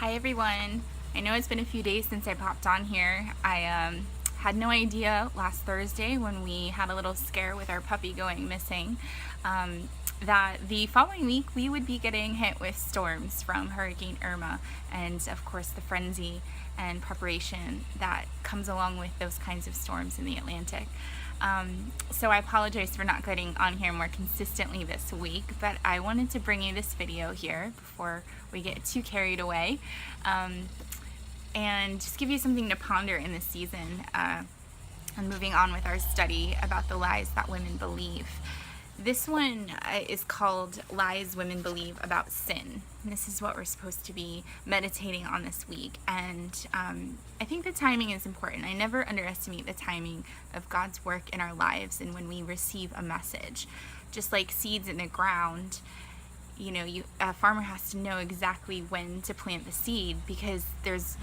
Hi everyone. I know it's been a few days since I popped on here. I had no idea last Thursday when we had a little scare with our puppy going missing that the following week we would be getting hit with storms from Hurricane Irma and of course the frenzy and preparation that comes along with those kinds of storms in the Atlantic. So I apologize for not getting on here more consistently this week, but I wanted to bring you this video here before we get too carried away, and just give you something to ponder in this season, and moving on with our study about the lies that women believe. This one is called Lies Women Believe About Sin. And this is what we're supposed to be meditating on this week. And I think the timing is important. I never underestimate the timing of God's work in our lives and when we receive a message. Just like seeds in the ground, a farmer has to know exactly when to plant the seed, because there's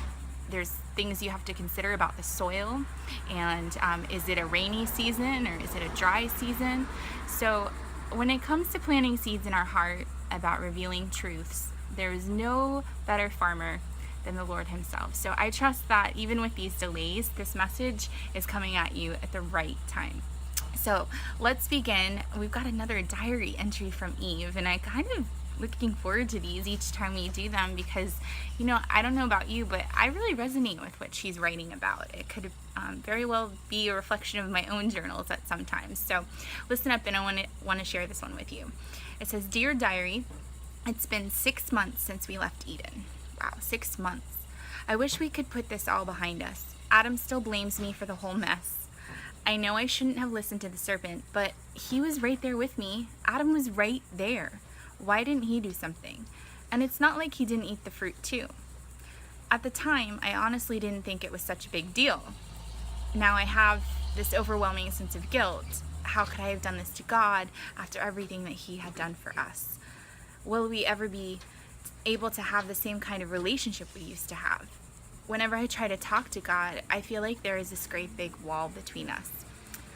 things you have to consider about the soil, and is it a rainy season or is it a dry season? So when it comes to planting seeds in our heart about revealing truths, there is no better farmer than the Lord himself. So I trust that even with these delays, this message is coming at you at the right time. So let's begin. We've got another diary entry from Eve, and I kind of looking forward to these each time we do them because, I don't know about you, but I really resonate with what she's writing about. It could very well be a reflection of my own journals at some times. So listen up, and I want to share this one with you. It says, "Dear Diary, it's been 6 months since we left Eden." Wow, 6 months. "I wish we could put this all behind us. Adam still blames me for the whole mess. I know I shouldn't have listened to the serpent, but he was right there with me. Adam was right there. Why didn't he do something? And it's not like he didn't eat the fruit too. At the time, I honestly didn't think it was such a big deal. Now I have this overwhelming sense of guilt. How could I have done this to God after everything that he had done for us? Will we ever be able to have the same kind of relationship we used to have? Whenever I try to talk to God, I feel like there is this great big wall between us.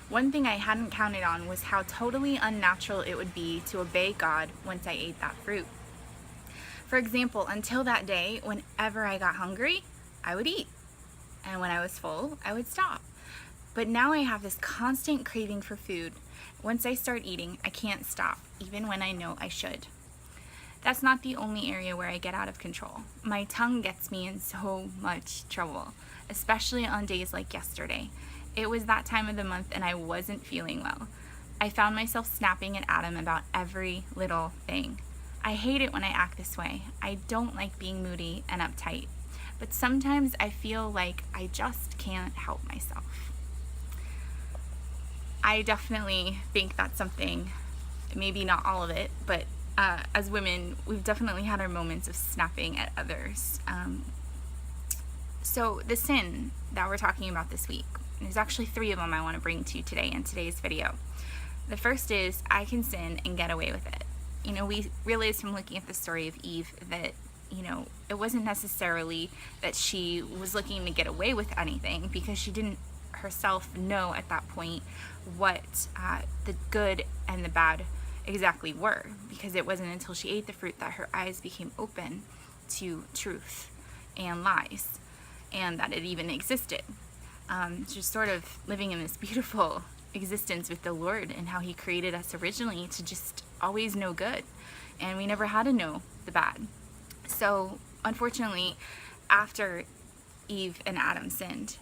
One thing I hadn't counted on was how totally unnatural it would be to obey God once I ate that fruit. For example, until that day, whenever I got hungry, I would eat. And when I was full, I would stop. But now I have this constant craving for food. Once I start eating, I can't stop, even when I know I should. That's not the only area where I get out of control. My tongue gets me in so much trouble, especially on days like yesterday. It was that time of the month and I wasn't feeling well. I found myself snapping at Adam about every little thing. I hate it when I act this way. I don't like being moody and uptight. But sometimes I feel like I just can't help myself." I definitely think that's something, maybe not all of it, but as women, we've definitely had our moments of snapping at others. So the sin that we're talking about this week, there's actually 3 of them I want to bring to you today in today's video. The first is, I can sin and get away with it. We realized from looking at the story of Eve that, it wasn't necessarily that she was looking to get away with anything, because she didn't herself know at that point what the good and the bad exactly were, because it wasn't until she ate the fruit that her eyes became open to truth and lies, and that it even existed. Just sort of living in this beautiful existence with the Lord and how he created us originally to just always know good, and we never had to know the bad. So unfortunately, after Eve and Adam sinned,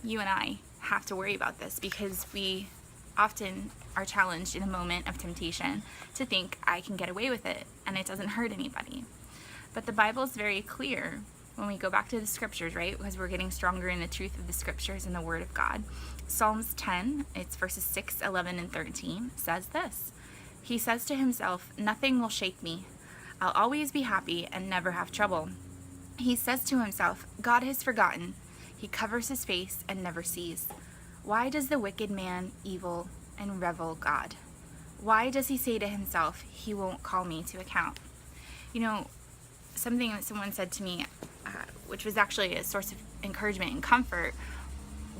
you and I have to worry about this, because we often are challenged in a moment of temptation to think, I can get away with it and it doesn't hurt anybody. But the Bible is very clear when we go back to the scriptures, right? Because we're getting stronger in the truth of the scriptures and the word of God. Psalms 10, it's verses 6, 11, and 13, says this. He says to himself, "Nothing will shake me. I'll always be happy and never have trouble." He says to himself, "God has forgotten. He covers his face and never sees. Why does the wicked man evil and revel God? Why does he say to himself, he won't call me to account?" Something that someone said to me, which was actually a source of encouragement and comfort,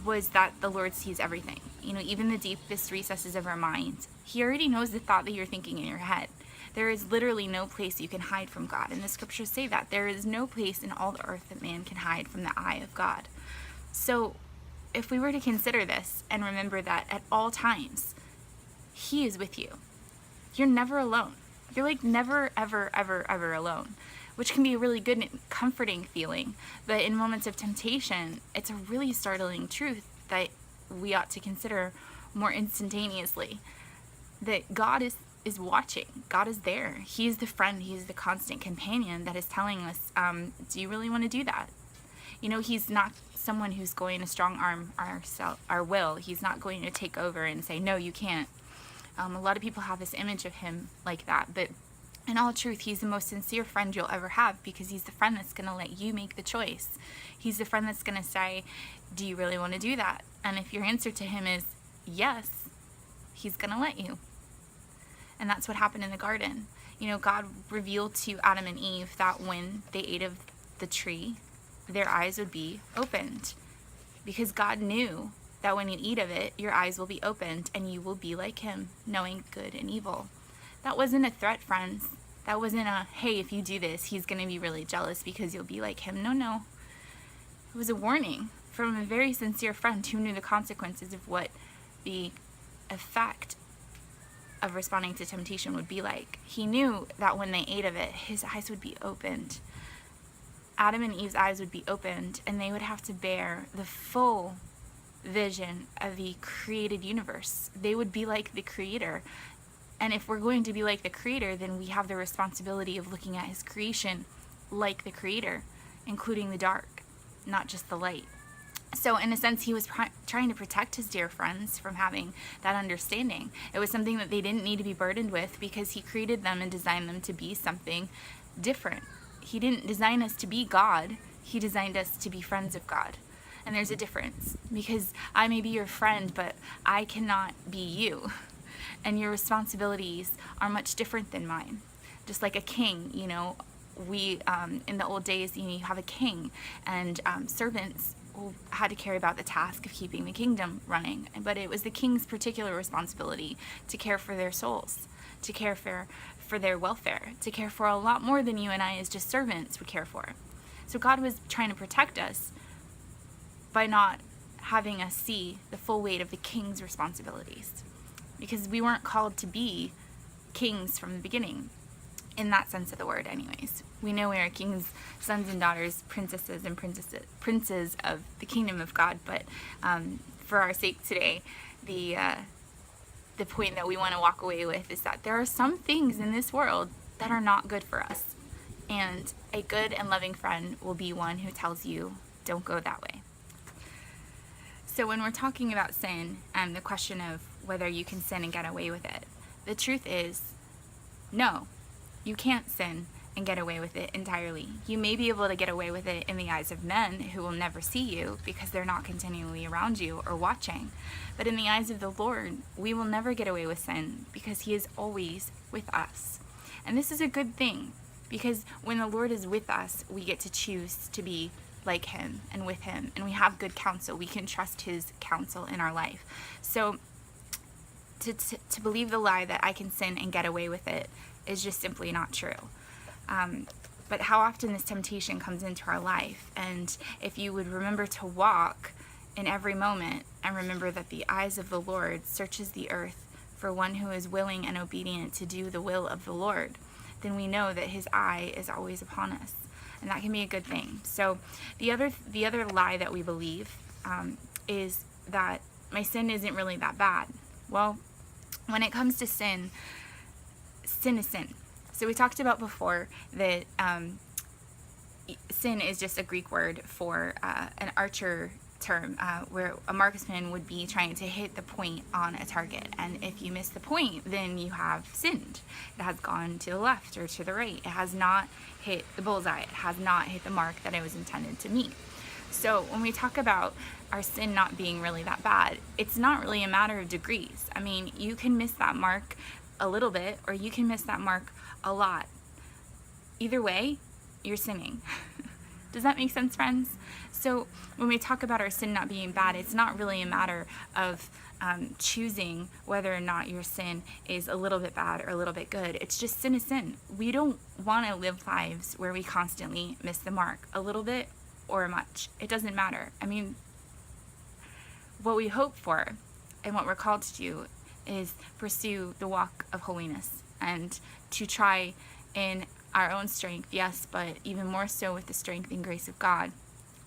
was that the Lord sees everything. Even the deepest recesses of our minds. He already knows the thought that you're thinking in your head. There is literally no place you can hide from God. And the scriptures say that. There is no place in all the earth that man can hide from the eye of God. So if we were to consider this and remember that at all times, he is with you. You're never alone. You're like never, ever, ever, ever alone, which can be a really good and comforting feeling. But in moments of temptation, it's a really startling truth that we ought to consider more instantaneously, that God is watching. God is there. He's the friend. He's the constant companion that is telling us, do you really want to do that? You know, he's not someone who's going to strong arm our will. He's not going to take over and say, no, you can't. A lot of people have this image of him like that, but in all truth, he's the most sincere friend you'll ever have, because he's the friend that's going to let you make the choice. He's the friend that's going to say, do you really want to do that? And if your answer to him is yes, he's going to let you. And that's what happened in the garden. You know, God revealed to Adam and Eve that when they ate of the tree, their eyes would be opened, because God knew that when you eat of it, your eyes will be opened and you will be like him, knowing good and evil. That wasn't a threat, friends. That wasn't a, hey, if you do this, he's going to be really jealous because you'll be like him. No. It was a warning from a very sincere friend who knew the consequences of what the effect of responding to temptation would be like. He knew that when they ate of it, his eyes would be opened. Adam and Eve's eyes would be opened, and they would have to bear the full vision of the created universe. They would be like the creator. And if we're going to be like the creator, then we have the responsibility of looking at his creation like the creator, including the dark, not just the light. So in a sense, he was trying to protect his dear friends from having that understanding. It was something that they didn't need to be burdened with, because he created them and designed them to be something different. He didn't design us to be God. He designed us to be friends of God. And there's a difference, because I may be your friend, but I cannot be you. And your responsibilities are much different than mine. Just like a king, you know, we, in the old days, you have a king, and servants had to carry about the task of keeping the kingdom running. But it was the king's particular responsibility to care for their souls, to care for their welfare, to care for a lot more than you and I as just servants would care for. So God was trying to protect us by not having us see the full weight of the king's responsibilities, because we weren't called to be kings from the beginning, in that sense of the word anyways. We know we are kings, sons and daughters, princesses and princes of the kingdom of God, but for our sake today, the point that we want to walk away with is that there are some things in this world that are not good for us, and a good and loving friend will be one who tells you, don't go that way. So when we're talking about sin and the question of whether you can sin and get away with it, the truth is, no, you can't sin and get away with it entirely. You may be able to get away with it in the eyes of men who will never see you because they're not continually around you or watching. But in the eyes of the Lord, we will never get away with sin because he is always with us. And this is a good thing, because when the Lord is with us, we get to choose to be like him and with him, and we have good counsel. We can trust his counsel in our life. So to believe the lie that I can sin and get away with it is just simply not true. But how often this temptation comes into our life, and if you would remember to walk in every moment and remember that the eyes of the Lord searches the earth for one who is willing and obedient to do the will of the Lord, then we know that his eye is always upon us. And that can be a good thing. So the other lie that we believe is that my sin isn't really that bad. Well, when it comes to sin, sin is sin. So we talked about before that sin is just a Greek word for an archer term, where a marksman would be trying to hit the point on a target. And if you miss the point, then you have sinned. It has gone to the left or to the right. It has not hit the bullseye. It has not hit the mark that it was intended to meet. So when we talk about our sin not being really that bad, it's not really a matter of degrees. I mean, you can miss that mark a little bit, or you can miss that mark a lot. Either way, you're sinning. Does that make sense, friends? So when we talk about our sin not being bad, it's not really a matter of choosing whether or not your sin is a little bit bad or a little bit good. It's just sin is sin. We don't want to live lives where we constantly miss the mark, a little bit or much. It doesn't matter. I mean, what we hope for and what we're called to do is pursue the walk of holiness and to try in our own strength, yes, but even more so with the strength and grace of God,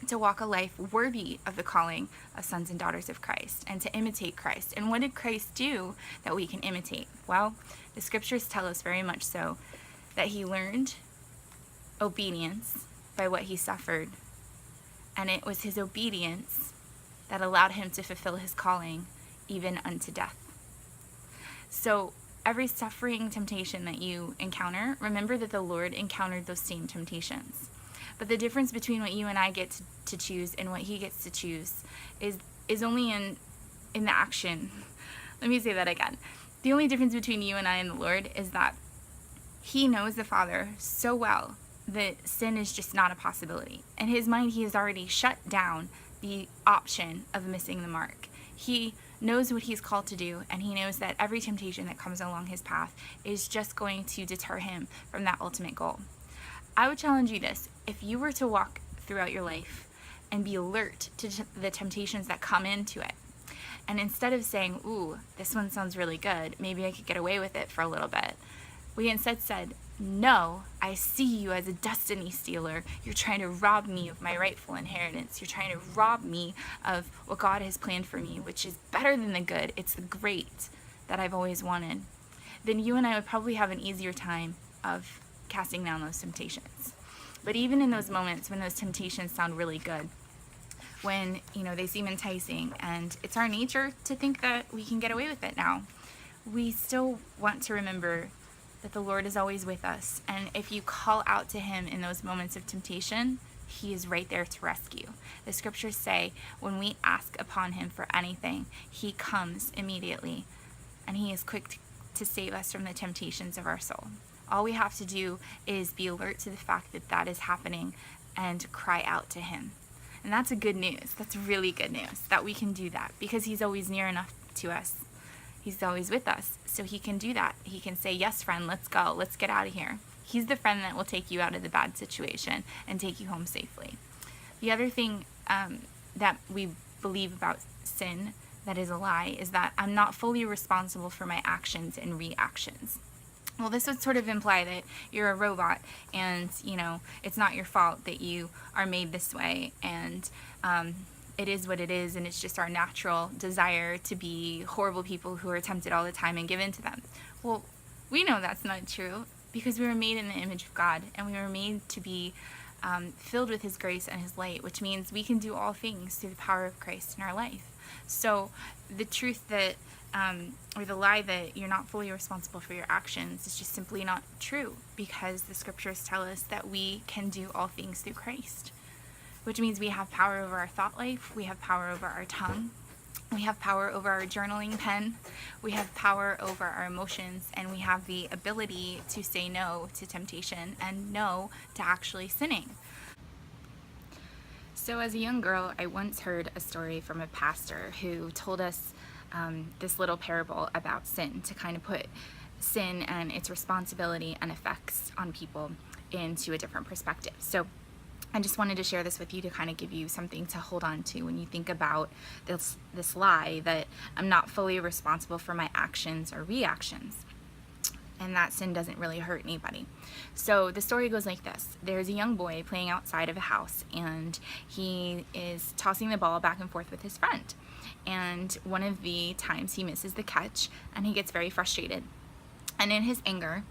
to walk a life worthy of the calling of sons and daughters of Christ and to imitate Christ. And what did Christ do that we can imitate? Well, the scriptures tell us very much so that he learned obedience by what he suffered. And it was his obedience that allowed him to fulfill his calling even unto death. So every suffering temptation that you encounter, remember that the Lord encountered those same temptations. But the difference between what you and I get to choose and what he gets to choose is only in the action. Let me say that again. The only difference between you and I and the Lord is that he knows the Father so well that sin is just not a possibility. In his mind, he has already shut down the option of missing the mark. He knows what he's called to do, and he knows that every temptation that comes along his path is just going to deter him from that ultimate goal. I would challenge you this: if you were to walk throughout your life and be alert to the temptations that come into it, and instead of saying, ooh, this one sounds really good, maybe I could get away with it for a little bit, we instead said, no, I see you as a destiny stealer. You're trying to rob me of my rightful inheritance. You're trying to rob me of what God has planned for me, which is better than the good. It's the great that I've always wanted. Then you and I would probably have an easier time of casting down those temptations. But even in those moments when those temptations sound really good, when, they seem enticing and it's our nature to think that we can get away with it now, we still want to remember that the Lord is always with us. And if you call out to him in those moments of temptation, he is right there to rescue. The scriptures say when we ask upon him for anything, he comes immediately, and he is quick to save us from the temptations of our soul. All we have to do is be alert to the fact that that is happening and cry out to him. And that's a good news. That's really good news that we can do that, because he's always near enough to us. He's always with us, so he can do that. He can say, yes, friend, let's go. Let's get out of here. He's the friend that will take you out of the bad situation and take you home safely. The other thing that we believe about sin that is a lie is that I'm not fully responsible for my actions and reactions. Well, this would sort of imply that you're a robot and, it's not your fault that you are made this way, and it is what it is, and it's just our natural desire to be horrible people who are tempted all the time and give in to them. Well, we know that's not true, because we were made in the image of God, and we were made to be filled with his grace and his light, which means we can do all things through the power of Christ in our life. So the truth that, or the lie that you're not fully responsible for your actions is just simply not true, because the scriptures tell us that we can do all things through Christ, which means we have power over our thought life, we have power over our tongue, we have power over our journaling pen, we have power over our emotions, and we have the ability to say no to temptation and no to actually sinning. So as a young girl, I once heard a story from a pastor who told us this little parable about sin, to kind of put sin and its responsibility and effects on people into a different perspective. So I just wanted to share this with you to kind of give you something to hold on to when you think about this lie that I'm not fully responsible for my actions or reactions, and that sin doesn't really hurt anybody. So the story goes like this. There's a young boy playing outside of a house, and he is tossing the ball back and forth with his friend. And one of the times he misses the catch, and he gets very frustrated. And in his anger,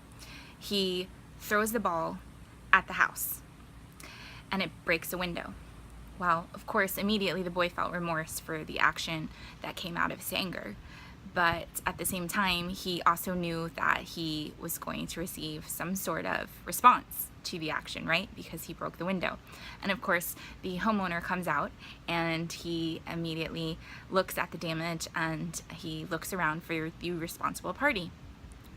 he throws the ball at the house, and it breaks a window. Well, of course, immediately the boy felt remorse for the action that came out of his anger. But at the same time, he also knew that he was going to receive some sort of response to the action, right? Because he broke the window. And of course, the homeowner comes out, and he immediately looks at the damage, and he looks around for the responsible party.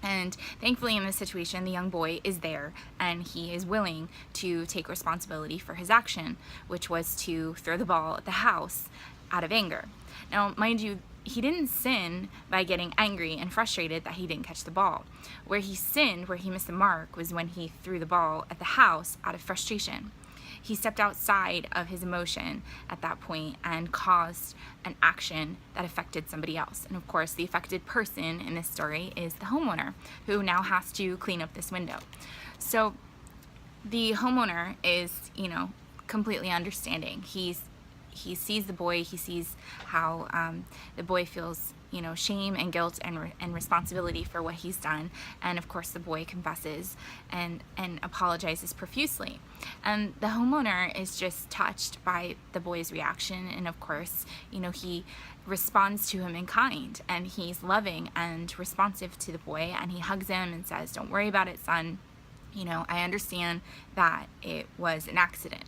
And thankfully in this situation, the young boy is there and he is willing to take responsibility for his action, which was to throw the ball at the house out of anger. Now, mind you, he didn't sin by getting angry and frustrated that he didn't catch the ball. Where he sinned, where he missed the mark, was when he threw the ball at the house out of frustration. He stepped outside of his emotion at that point and caused an action that affected somebody else. And of course, the affected person in this story is the homeowner, who now has to clean up this window. So the homeowner is, completely understanding. He sees the boy, he sees how the boy feels, shame and guilt and responsibility for what he's done. And of course the boy confesses and apologizes profusely. And the homeowner is just touched by the boy's reaction. And of course, he responds to him in kind, and he's loving and responsive to the boy, and he hugs him and says, "Don't worry about it, son. I understand that it was an accident."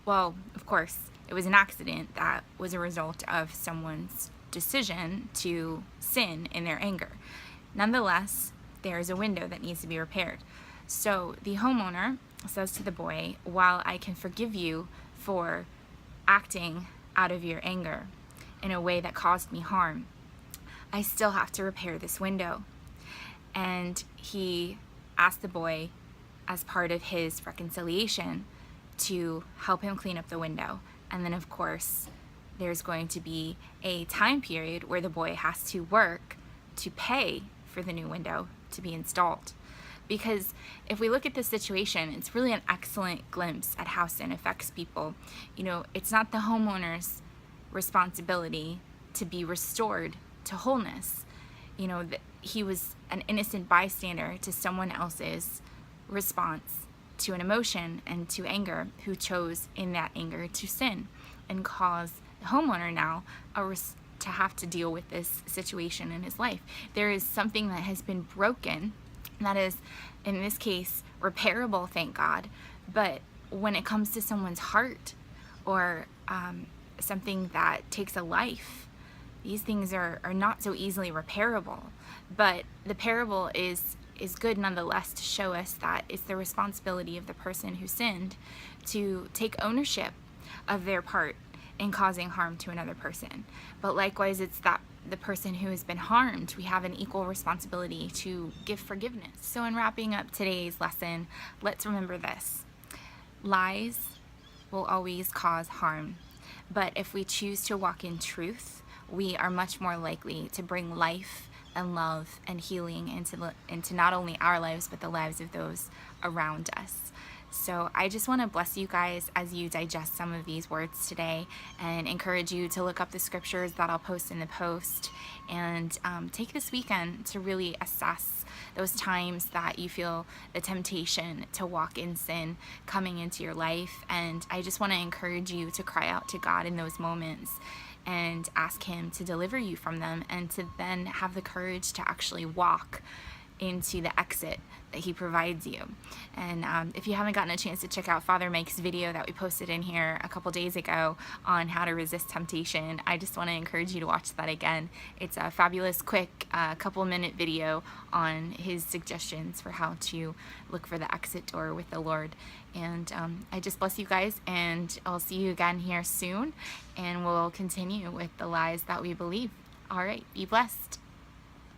Well, of course, it was an accident that was a result of someone's decision to sin in their anger. Nonetheless, there is a window that needs to be repaired. So the homeowner says to the boy, "While I can forgive you for acting out of your anger in a way that caused me harm, I still have to repair this window." And he asked the boy, as part of his reconciliation, to help him clean up the window. And then of course there's going to be a time period where the boy has to work to pay for the new window to be installed. Because if we look at this situation, it's really an excellent glimpse at how sin affects people. It's not the homeowner's responsibility to be restored to wholeness. He was an innocent bystander to someone else's response to an emotion and to anger, who chose in that anger to sin and cause the homeowner now to have to deal with this situation in his life. There is something that has been broken that is, in this case, repairable, thank God. But when it comes to someone's heart or something that takes a life, these things are not so easily repairable. But the parable is good nonetheless to show us that it's the responsibility of the person who sinned to take ownership of their part in causing harm to another person. But likewise, it's that the person who has been harmed, we have an equal responsibility to give forgiveness. So in wrapping up today's lesson, let's remember this: lies will always cause harm, but if we choose to walk in truth, we are much more likely to bring life and love and healing into not only our lives, but the lives of those around us. So I just want to bless you guys as you digest some of these words today, and encourage you to look up the scriptures that I'll post in the post, and take this weekend to really assess those times that you feel the temptation to walk in sin coming into your life. And I just want to encourage you to cry out to God in those moments and ask Him to deliver you from them, and to then have the courage to actually walk into the exit that He provides you. And if you haven't gotten a chance to check out Father Mike's video that we posted in here a couple days ago on how to resist temptation, I just want to encourage you to watch that again. It's a fabulous, quick, couple-minute video on his suggestions for how to look for the exit door with the Lord. And I just bless you guys, and I'll see you again here soon, and we'll continue with the lies that we believe. All right, be blessed.